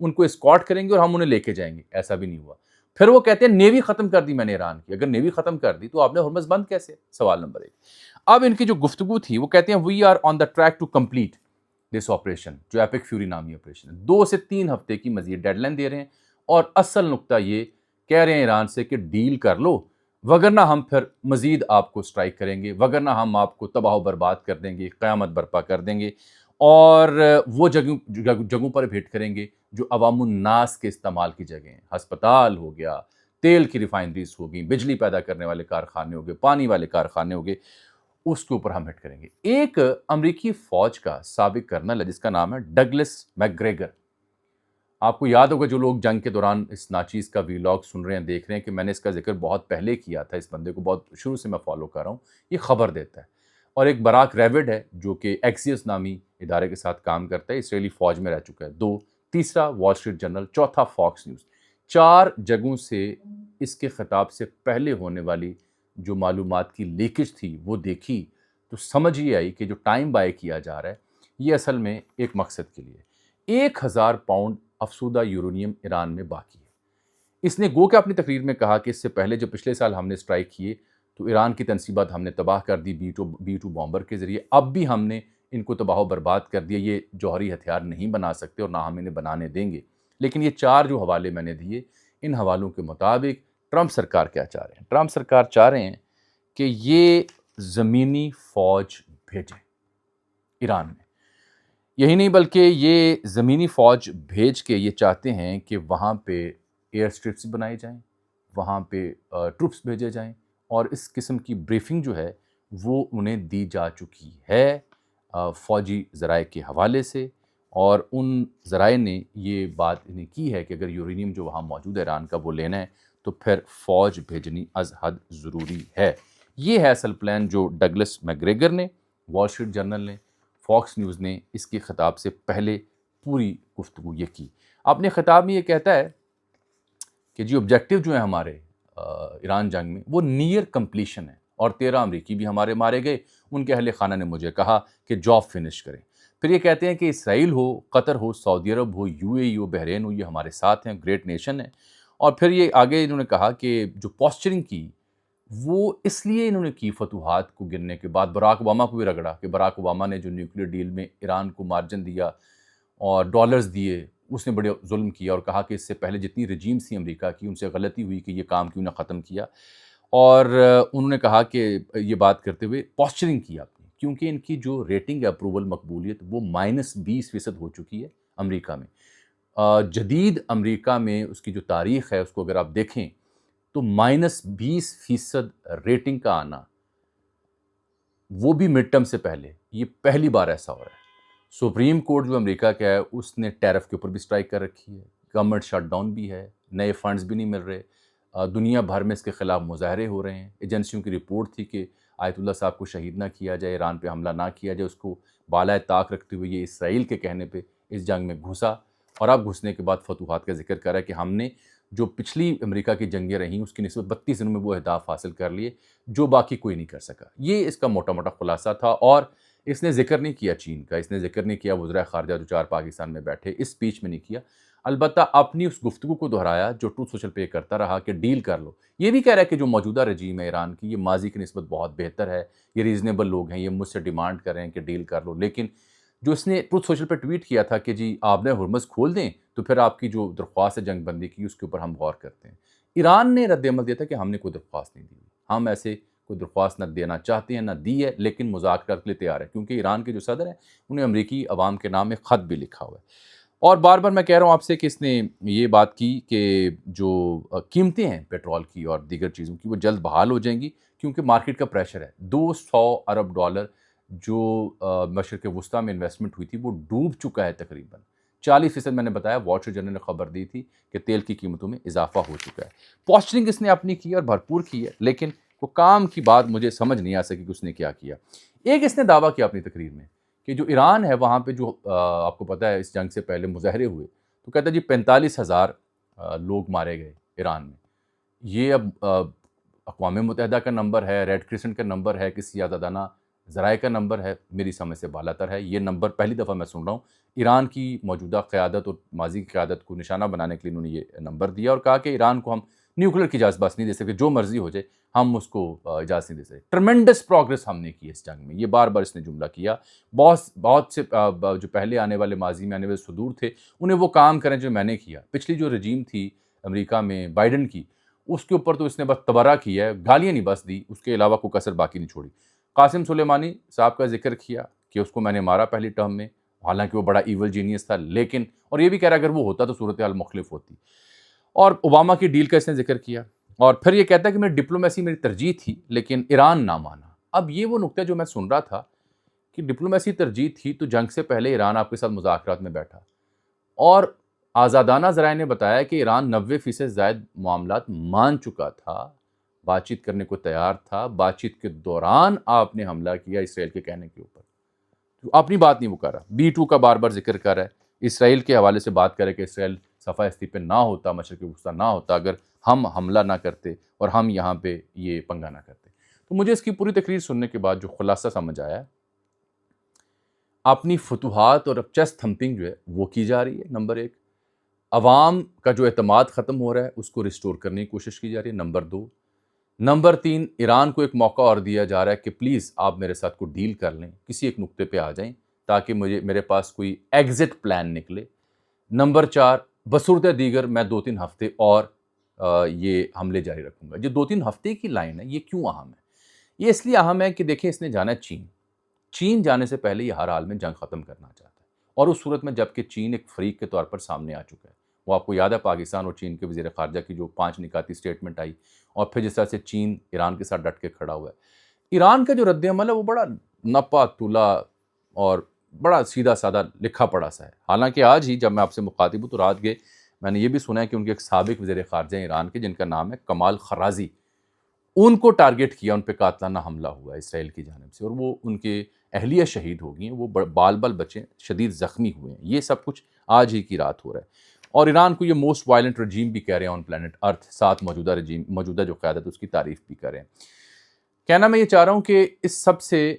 ان کو اسکارٹ کریں گے اور ہم انہیں لے کے جائیں گے. ایسا بھی نہیں ہوا. پھر وہ کہتے ہیں نیوی ختم کر دی میں نے ایران کی. اگر نیوی ختم کر دی تو آپ نے ہرمز بند کیسے؟ سوال نمبر 1. اب ان کی جو گفتگو تھی وہ کہتے ہیں we are on the track to complete this operation, جو ایپک فیوری نامی آپریشن ہے. 2 سے 3 ہفتے کی مزید ڈیڈ لائن دے رہے ہیں، اور اصل نقطہ یہ کہہ رہے ہیں ایران سے کہ ڈیل کر لو، وگرنہ ہم پھر مزید آپ کو اسٹرائک کریں گے، وگرنہ ہم آپ کو تباہ و برباد کر دیں گے، قیامت برپا کر دیں گے، اور وہ جگہوں پر بھیٹ کریں گے جو عوام الناس کے استعمال کی جگہیں ہیں. ہسپتال ہو گیا، تیل کی ریفائنریز ہو گئی، بجلی پیدا کرنے والے کارخانے ہو گئے، پانی والے کارخانے ہو گئے، اس کے اوپر ہم ہٹ کریں گے. ایک امریکی فوج کا سابق کرنل ہے جس کا نام ہے ڈگلس میک گریگر. آپ کو یاد ہوگا جو لوگ جنگ کے دوران اس ناچیز کا ویلاگ سن رہے ہیں، دیکھ رہے ہیں کہ میں نے اس کا ذکر بہت پہلے کیا تھا. اس بندے کو بہت شروع سے میں فالو کر رہا ہوں. یہ خبر دیتا ہے. اور ایک براک ریوڈ ہے جو کہ ایکسیس نامی ادارے کے ساتھ کام کرتا ہے، اسرائیلی فوج میں رہ چکا ہے. 2. تیسرا وال اسٹریٹ جرنل. چوتھا فاکس نیوز. 4 جگہوں سے اس کے خطاب سے پہلے ہونے والی جو معلومات کی لیکیج تھی وہ دیکھی تو سمجھ یہ آئی کہ جو ٹائم بائی کیا جا رہا ہے یہ اصل میں ایک مقصد کے لیے. 1000 پاؤنڈ افسودہ یورینیم ایران میں باقی ہے. اس نے گو کہ اپنی تقریر میں کہا کہ اس سے پہلے جو پچھلے سال ہم نے اسٹرائک کیے تو ایران کی تنصیبات ہم نے تباہ کر دی B-2 بامبر کے ذریعے. اب بھی ہم نے ان کو تباہ و برباد کر دیا. یہ جوہری ہتھیار نہیں بنا سکتے اور نہ ہم انہیں بنانے دیں گے. لیکن یہ 4 جو حوالے میں نے دیے، ان حوالوں کے مطابق ٹرمپ سرکار کیا چاہ رہے ہیں؟ ٹرمپ سرکار چاہ رہے ہیں کہ یہ زمینی فوج بھیجیں ایران میں. یہی نہیں بلکہ یہ زمینی فوج بھیج کے یہ چاہتے ہیں کہ وہاں پہ ایئر اسٹرپس بنائے جائیں، وہاں پہ ٹروپس بھیجے جائیں، اور اس قسم کی بریفنگ جو ہے وہ انہیں دی جا چکی ہے فوجی ذرائع کے حوالے سے. اور ان ذرائع نے یہ بات انہیں کی ہے کہ اگر یورینیم جو وہاں موجود ہے ایران کا وہ لینا ہے تو پھر فوج بھیجنی از حد ضروری ہے. یہ ہے اصل پلان جو ڈگلس میک گریگر نے، وال اسٹریٹ جرنل نے، فاکس نیوز نے اس کے خطاب سے پہلے پوری گفتگو یہ کی. اپنے خطاب میں یہ کہتا ہے کہ جو آبجیکٹیو جو ہیں ہمارے ایران جنگ میں وہ نیئر کمپلیشن ہے، اور 13 امریکی بھی ہمارے مارے گئے. ان کے اہل خانہ نے مجھے کہا کہ جاب فنش کریں. پھر یہ کہتے ہیں کہ اسرائیل ہو، قطر ہو، سعودی عرب ہو، UAE ہو، بحرین ہو، یہ ہمارے ساتھ ہیں، گریٹ نیشن ہے. اور پھر یہ آگے انہوں نے کہا کہ جو پوسچرنگ کی وہ اس لیے انہوں نے کی فتوحات کو گرنے کے بعد. براک اوباما کو بھی رگڑا کہ براک اوباما نے جو نیوکلیر ڈیل میں ایران کو مارجن دیا اور ڈالرز دیے، اس نے بڑے ظلم کیا، اور کہا کہ اس سے پہلے جتنی رجیمز تھیں امریکہ کی ان سے غلطی ہوئی کہ یہ کام کیوں نہ ختم کیا. اور انہوں نے کہا کہ یہ بات کرتے ہوئے پوسچرنگ کی آپ نے، کیونکہ ان کی جو ریٹنگ ہے اپروول مقبولیت وہ -20% ہو چکی ہے امریکہ میں. جدید امریکہ میں اس کی جو تاریخ ہے اس کو اگر آپ دیکھیں تو -20% ریٹنگ کا آنا، وہ بھی مڈ ٹرم سے پہلے، یہ پہلی بار ایسا ہو رہا ہے. سپریم کورٹ جو امریکہ کا ہے اس نے ٹیرف کے اوپر بھی اسٹرائک کر رکھی ہے، گورنمنٹ شٹ ڈاؤن بھی ہے، نئے فنڈز بھی نہیں مل رہے. دنیا بھر میں اس کے خلاف مظاہرے ہو رہے ہیں. ایجنسیوں کی رپورٹ تھی کہ آیت اللہ صاحب کو شہید نہ کیا جائے، ایران پہ حملہ نہ کیا جائے. اس کو بالائے طاق رکھتے ہوئے یہ اسرائیل کے کہنے پہ اس جنگ میں گھسا، اور اب گھسنے کے بعد فتوحات کا ذکر کر رہا ہے کہ ہم نے جو پچھلی امریکہ کی جنگیں رہیں اس کی نسبت 32 دنوں میں وہ اہداف حاصل کر لیے جو باقی کوئی نہیں کر سکا. یہ اس کا موٹا موٹا خلاصہ تھا. اور اس نے ذکر نہیں کیا چین کا، اس نے ذکر نہیں کیا وزرائے خارجہ جو 4 پاکستان میں بیٹھے، اس سپیچ میں نہیں کیا. البتہ اپنی اس گفتگو کو دہرایا جو ٹروتھ سوشل پہ کرتا رہا کہ ڈیل کر لو. یہ بھی کہہ رہا ہے کہ جو موجودہ رجیم ہے ایران کی یہ ماضی کی نسبت بہت بہتر ہے، یہ ریزنیبل لوگ ہیں، یہ مجھ سے ڈیمانڈ کر رہے ہیں کہ ڈیل کر لو. لیکن جو اس نے ٹروتھ سوشل پہ ٹویٹ کیا تھا کہ جی آپ نے ہرمز کھول دیں تو پھر آپ کی جو درخواست ہے جنگ بندی کی اس کے اوپر ہم غور کرتے ہیں. ایران نے رد عمل دیا تھا کہ ہم نے کوئی درخواست نہیں دی، ہم ایسے کوئی درخواست نہ دینا چاہتے ہیں، نہ دی ہے، لیکن مذاکرات کے لیے تیار ہے. کیونکہ ایران کے جو صدر ہیں انہیں امریکی عوام کے نام میں خط بھی لکھا ہوا ہے. اور بار بار میں کہہ رہا ہوں آپ سے کہ اس نے یہ بات کی کہ جو قیمتیں ہیں پیٹرول کی اور دیگر چیزوں کی وہ جلد بحال ہو جائیں گی، کیونکہ مارکیٹ کا پریشر ہے. $200 ارب جو مشرق وسطیٰ میں انویسٹمنٹ ہوئی تھی وہ ڈوب چکا ہے. تقریباً 40% میں نے بتایا، وال اسٹریٹ جرنل نے خبر دی تھی کہ تیل کی قیمتوں میں اضافہ ہو چکا ہے. پوسچرنگ اس نے اپنی کی اور بھرپور کی ہے، لیکن وہ کام کی بات مجھے سمجھ نہیں آ سکی کہ اس نے کیا کیا. ایک اس نے دعویٰ کیا اپنی تقریر میں کہ جو ایران ہے وہاں پہ جو آپ کو پتہ ہے اس جنگ سے پہلے مظاہرے ہوئے تو کہتا ہے جی 45,000 لوگ مارے گئے ایران میں. یہ اب اقوام متحدہ کا نمبر ہے، ریڈ کرسنٹ کا نمبر ہے، کسی آزادانہ ذرائع کا نمبر ہے میری سمجھ سے بالا تر ہے. یہ نمبر پہلی دفعہ میں سن رہا ہوں. ایران کی موجودہ قیادت اور ماضی کی قیادت کو نشانہ بنانے کے لیے انہوں نے یہ نمبر دیا اور کہا کہ ایران کو ہم نیوکلیر کی اجازت بس نہیں دے سکتے, جو مرضی ہو جائے ہم اس کو اجازت نہیں دے سکتے. ٹرمنڈس پروگرس ہم نے کی اس جنگ میں, یہ بار بار اس نے جملہ کیا. بہت سے جو پہلے آنے والے ماضی میں آنے والے صدور تھے انہیں وہ کام کریں جو میں نے کیا. پچھلی جو رجیم تھی امریکہ میں بائیڈن کی, اس کے اوپر تو اس نے بس تبرہ کیا ہے, گالیاں نہیں بس دی, اس کے علاوہ کوئی کسر باقی نہیں چھوڑی. قاسم سلیمانی صاحب کا ذکر کیا کہ اس کو میں نے مارا پہلی ٹرم میں, حالانکہ وہ بڑا ایول جینیس تھا, لیکن اور یہ بھی کہہ رہا اگر وہ ہوتا تو صورتحال مختلف ہوتی. اور اوباما کی ڈیل کا اس نے ذکر کیا, اور پھر یہ کہتا ہے کہ میری ڈپلومیسی میری ترجیح تھی لیکن ایران نہ مانا. اب یہ وہ نقطہ جو میں سن رہا تھا کہ ڈپلومیسی ترجیح تھی تو جنگ سے پہلے ایران آپ کے ساتھ مذاکرات میں بیٹھا, اور آزادانہ ذرائع نے بتایا کہ ایران 90% زائد معاملات مان چکا تھا, بات چیت کرنے کو تیار تھا. بات چیت کے دوران آپ نے حملہ کیا اسرائیل کے کہنے کے اوپر. اپنی بات نہیں وہ کر رہا, B2 کا بار بار ذکر کر رہا ہے, اسرائیل کے حوالے سے بات کرے کہ اسرائیل صفحہ استی پہ نہ ہوتا, مشرق وسطیٰ نہ ہوتا اگر ہم حملہ نہ کرتے اور ہم یہاں پہ یہ پنگا نہ کرتے. تو مجھے اس کی پوری تقریر سننے کے بعد جو خلاصہ سمجھ آیا, اپنی فتوحات اور اب چیسٹ تھمپنگ جو ہے وہ کی جا رہی ہے. نمبر 1, عوام کا جو اعتماد ختم ہو رہا ہے اس کو ریسٹور کرنے کی کوشش کی جا رہی ہے. نمبر 2, نمبر 3, ایران کو ایک موقع اور دیا جا رہا ہے کہ پلیز آپ میرے ساتھ کوئی ڈیل کر لیں, کسی ایک نقطے پہ آ جائیں تاکہ میرے پاس کوئی ایگزٹ پلان نکلے. نمبر 4, بصورت دیگر میں 2-3 ہفتے اور یہ حملے جاری رکھوں گا. جو 2-3 ہفتے کی لائن ہے یہ کیوں اہم ہے؟ یہ اس لیے اہم ہے کہ دیکھیں اس نے جانا ہے چین جانے سے پہلے یہ ہر حال میں جنگ ختم کرنا چاہتا ہے, اور اس صورت میں جب کہ چین ایک فریق کے طور پر سامنے آ چکا ہے. وہ آپ کو یاد ہے پاکستان اور چین کے وزیر خارجہ کی جو 5 نکاتی سٹیٹمنٹ آئی, اور پھر جس طرح سے چین ایران کے ساتھ ڈٹ کے کھڑا ہوا ہے. ایران کا جو رد عمل ہے وہ بڑا نپا تلا اور بڑا سیدھا سادہ لکھا پڑا سا ہے. حالانکہ آج ہی جب میں آپ سے مخاطب ہوں تو رات گئے میں نے یہ بھی سنا ہے کہ ان کے ایک سابق وزیر خارجہ ایران کے جن کا نام ہے کمال خرازی, ان کو ٹارگٹ کیا, ان پہ قاتلانہ حملہ ہوا اسرائیل کی جانب سے, اور وہ ان کے اہلیہ شہید ہو گئی ہیں, وہ بال بچے شدید زخمی ہوئے ہیں. یہ سب کچھ آج ہی کی رات ہو رہا ہے. اور ایران کو یہ موسٹ وائلنٹ رجیم بھی کہہ رہے ہیں آن پلانٹ ارتھ, ساتھ موجودہ جو قیادت اس کی تعریف بھی کر رہے ہیں. کہنا میں یہ چاہ رہا ہوں کہ اس سب سے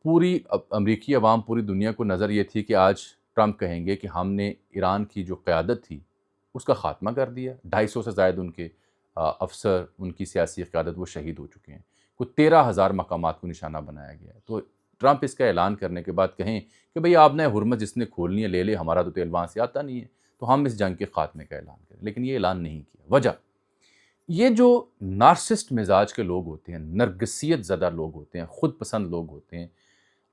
پوری امریکی عوام, پوری دنیا کو نظر یہ تھی کہ آج ٹرمپ کہیں گے کہ ہم نے ایران کی جو قیادت تھی اس کا خاتمہ کر دیا. 250 سے زائد ان کے افسر, ان کی سیاسی قیادت وہ شہید ہو چکے ہیں. کوئی 13,000 مقامات کو نشانہ بنایا گیا ہے. تو ٹرمپ اس کا اعلان کرنے کے بعد کہیں کہ بھئی آپ نے ہرمز جس نے کھولنی ہے لے لے, ہمارا تو تیل وہاں سے آتا نہیں ہے, تو ہم اس جنگ کے خاتمے کا اعلان کریں. لیکن یہ اعلان نہیں کیا. وجہ یہ جو نارسسٹ مزاج کے لوگ ہوتے ہیں, نرگسیت زدہ لوگ ہوتے ہیں, خود پسند لوگ ہوتے ہیں,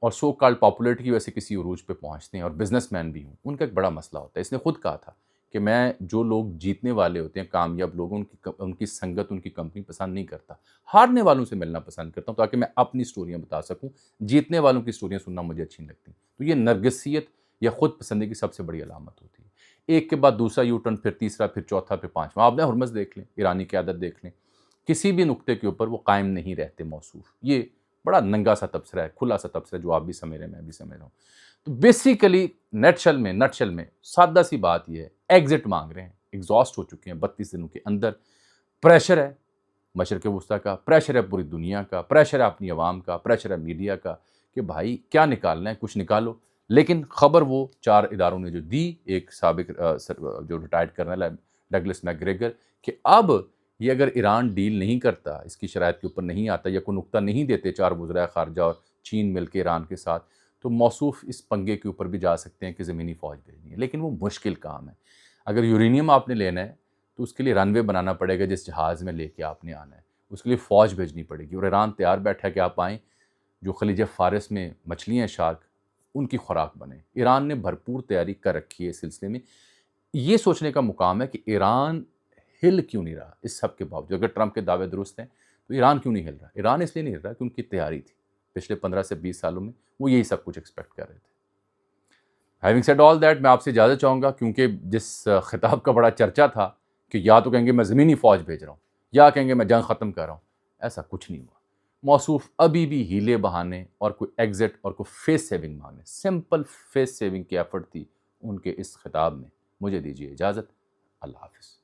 اور سو کال پاپولیرٹی کی وجہ سے کسی عروج پہ پہنچتے ہیں, اور بزنس مین بھی ہوں, ان کا ایک بڑا مسئلہ ہوتا ہے. اس نے خود کہا تھا کہ میں جو لوگ جیتنے والے ہوتے ہیں, کامیاب لوگوں, ان کی سنگت, ان کی کمپنی پسند نہیں کرتا. ہارنے والوں سے ملنا پسند کرتا ہوں تاکہ میں اپنی سٹوریاں بتا سکوں. جیتنے والوں کی سٹوریاں سننا مجھے اچھی نہیں لگتی. تو یہ نرگسیت یا خود پسندی کی سب سے بڑی علامت ہوتی ہے. ایک کے بعد دوسرا یو ٹرن, پھر تیسرا, پھر چوتھا, پھر پانچواں. آپ نے ہرمز دیکھ لیں, ایرانی قیادت دیکھ لیں, کسی بھی نقطے کے اوپر وہ قائم نہیں رہتے موصوف. یہ بڑا ننگا سا تبصرہ ہے, کھلا سا تبصرہ ہے, جو آپ بھی سمجھ رہے ہیں, میں بھی سمجھ رہا ہوں. تو بیسیکلی نٹ شل میں سادہ سی بات یہ ہے, ایگزٹ مانگ رہے ہیں, ایگزاسٹ ہو چکے ہیں 32 دنوں کے اندر. پریشر ہے مشرق وسطیٰ کا, پریشر ہے پوری دنیا کا, پریشر ہے اپنی عوام کا, پریشر ہے میڈیا کا کہ بھائی کیا نکالنا ہے, کچھ نکالو. لیکن خبر وہ 4 اداروں نے جو دی, ایک سابق جو ریٹائرڈ کرنل ہے ڈگلس میک گریگر, کہ اب یہ اگر ایران ڈیل نہیں کرتا, اس کی شرائط کے اوپر نہیں آتا, یا کوئی نقطہ نہیں دیتے 4 وزرائے خارجہ اور چین مل کے ایران کے ساتھ, تو موصوف اس پنگے کے اوپر بھی جا سکتے ہیں کہ زمینی فوج بھیجنی ہے. لیکن وہ مشکل کام ہے. اگر یورینیم آپ نے لینا ہے تو اس کے لیے رن وے بنانا پڑے گا, جس جہاز میں لے کے آپ نے آنا ہے, اس کے لیے فوج بھیجنی پڑے گی. اور ایران تیار بیٹھا ہے کہ آپ آئیں, جو خلیج فارس میں مچھلیاں ہیں شارک, ان کی خوراک بنے. ایران نے بھرپور تیاری کر رکھی ہے اس سلسلے میں. یہ سوچنے کا مقام ہے کہ ایران ہل کیوں نہیں رہا اس سب کے باوجود. اگر ٹرمپ کے دعوے درست ہیں تو ایران کیوں نہیں ہل رہا؟ ایران اس لیے نہیں ہل رہا کہ ان کی تیاری تھی. پچھلے 15 سے 20 سالوں میں وہ یہی سب کچھ ایکسپیکٹ کر رہے تھے. ہیونگ سیڈ آل دیٹ, میں آپ سے اجازت چاہوں گا, کیونکہ جس خطاب کا بڑا چرچا تھا کہ یا تو کہیں گے میں زمینی فوج بھیج رہا ہوں, یا کہیں گے میں جنگ ختم کر رہا ہوں, ایسا کچھ نہیں ہوا. موصوف ابھی بھی ہیلے بہانے اور کوئی ایگزٹ اور کوئی فیس سیونگ مانگنے, سمپل فیس سیونگ کی ایفرٹ تھی ان کے اس خطاب میں. مجھے دیجیے اجازت. اللہ حافظ.